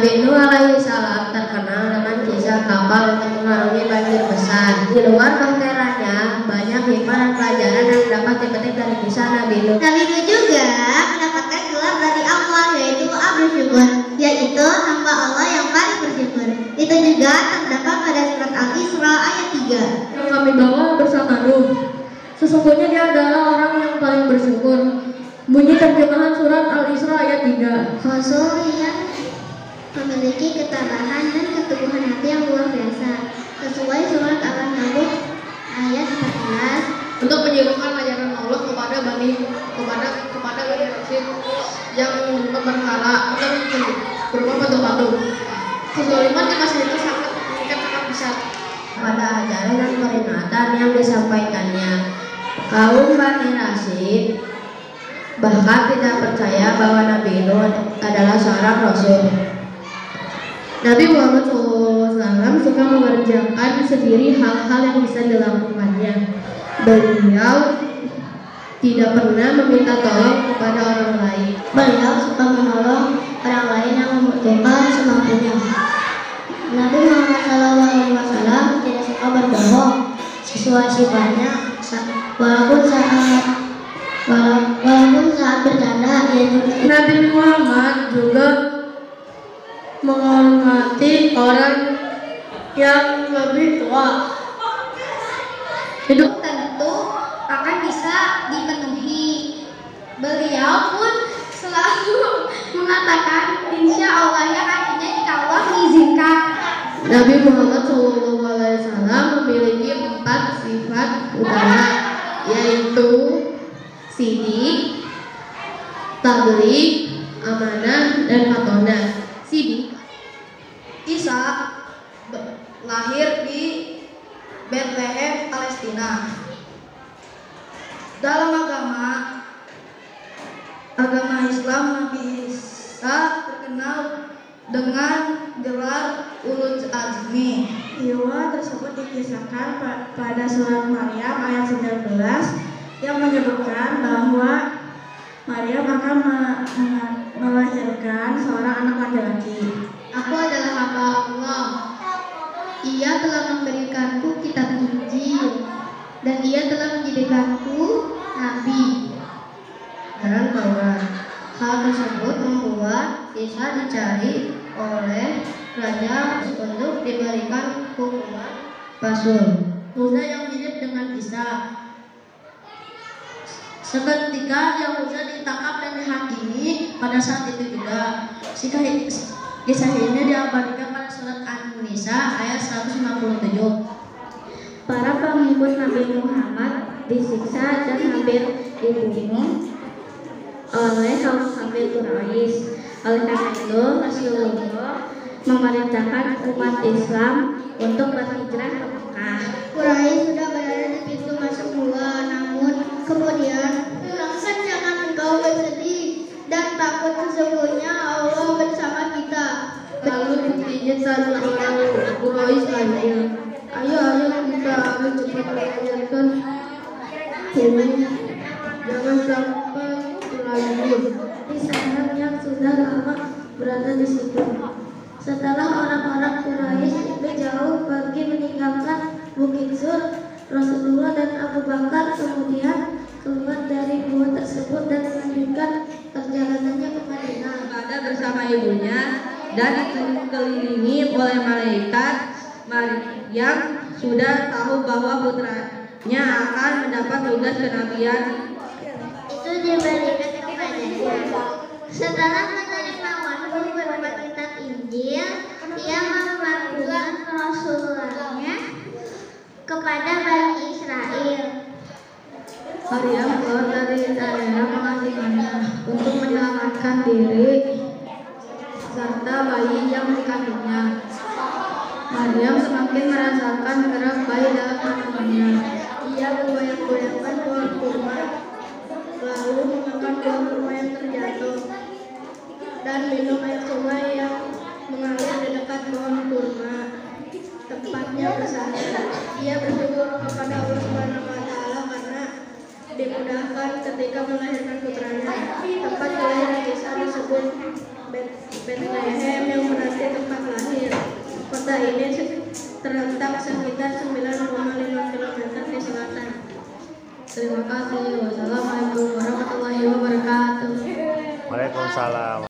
Nabi Nuh alaihi salam terkenal dengan kisah kapal untuk mengarungi banjir besar. Di luar bahteranya, banyak hikmah dan pelajaran yang dapat dipetik dari kisah Nabi Nuh. Nabi Nuh juga mendapatkan gelar dari Allah, yaitu Abdul Syukur, yaitu hamba Allah yang paling bersyukur. Itu juga terdapat pada surat Al-Isra ayat 3. Yang kami bawa bersama Nuh, sesungguhnya dia adalah orang yang paling bersyukur. Bunyi terjemahan surat Al-Isra ayat 3. Rasul yang memiliki ketabahan dan keteguhan hati yang luar biasa, sesuai surat Al-Ankabut ayat 14. Untuk menyerukan ajaran Allah kepada Bani Rasul yang berhala atau berupa patung-patung. Kezaliman di masa itu sangat besar. Pada ajaran dan peringatan yang disampaikannya, kaum Bani Rasid bahkan tidak percaya bahwa Nabi Nuh adalah seorang rasul. Nabi Muhammad SAW suka mengerjakan sendiri hal-hal yang bisa dilakukannya. Beliau tidak pernah meminta tolong kepada orang lain. Beliau suka menolong orang lain yang membutuhkan semampunya. Nabi Muhammad SAW tidak suka berbohong sesuai sifatnya, walaupun saat bercanda. Nabi Muhammad juga menghormati orang yang lebih tua. Hidup tentu akan bisa dipenuhi. Beliau pun selalu mengatakan insya Allah, yang artinya jika Allah mengizinkan. Nabi Muhammad SAW memiliki 4 sifat utama, yaitu sidik, tabligh, amanah, dan fatonah. Sidik, Isa lahir di Bethlehem, Palestina. Dalam agama Islam, Nabi Isa terkenal dengan gelar ulul azmi. Peristiwa tersebut dikisahkan pada surat Maryam ayat 19 yang menyebutkan bahwa Maryam akan melahirkan seorang anak laki-laki. Aku adalah hamba Allah. Ia telah memberikanku kitab Injil dan Ia telah menjadikanku nabi Dan Taurat. Hal tersebut membuat Isa dicari oleh raja untuk diberikan hukuman pasul. Musa yang mirip dengan Isa. Seketika Yahuda ditangkap dan dihakimi pada saat itu juga. Kisah ini diabadikan pada surat An-Nisa ayat 157. Para pengikut Nabi Muhammad disiksa dan hampir dibunuh oleh kaum kafir Quraisy. Oleh karena itu, Rasulullah memerintahkan umat Islam untuk berhijrah ke Mekah. Quraisy sudah berada di pintu masuk gua, namun kemudian bilang, jangan engkau bersedih dan takut, sesungguhnya Allah bersama kita. Lalu ditinjau orang Quraisy lainnya. Ayo kita akan cepat mengajarkan ini. Jangan sampai terlanjur. Di sana yang sudah lama berada di situ. Setelah orang-orang Quraisy itu jauh pergi meninggalkan Bukit Sur, Rasulullah dan Abu Bakar kemudian keluar dari gua tersebut dan melanjutkan perjalanannya ke Madinah. Pada bersama ibunya dan dikelilingi oleh malaikat. Maryam sudah tahu bahwa putranya akan mendapat tugas kenabian. Itu diberikan kepadanya. Setelah menerima wahyu berupa kitab Injil, ia memperlakukan Rasulullahnya kepada Bani Israel. Maryam keluar dari daerah pengasingannya untuk menyelamatkan diri serta bayi yang dikandungnya. Maryam semakin merasakan gerak bayi dalam kandungannya. Ia menggoyang-goyangkan pohon kurma, lalu memakan buah kurma yang terjatuh dan minum air sungai yang mengalir di dekat pohon kurma, tempatnya bersandar. Ia bersyukur kepada Allah Subhanahu wa Ta'ala karena dimudahkan ketika melahirkan putranya. Tempat kelahiran Isa disebut Bethlehem yang berada Kota ini terletak sekitar 9,5 km di selatan. Terima kasih. Wassalamualaikum warahmatullahi wabarakatuh. Waalaikumsalam.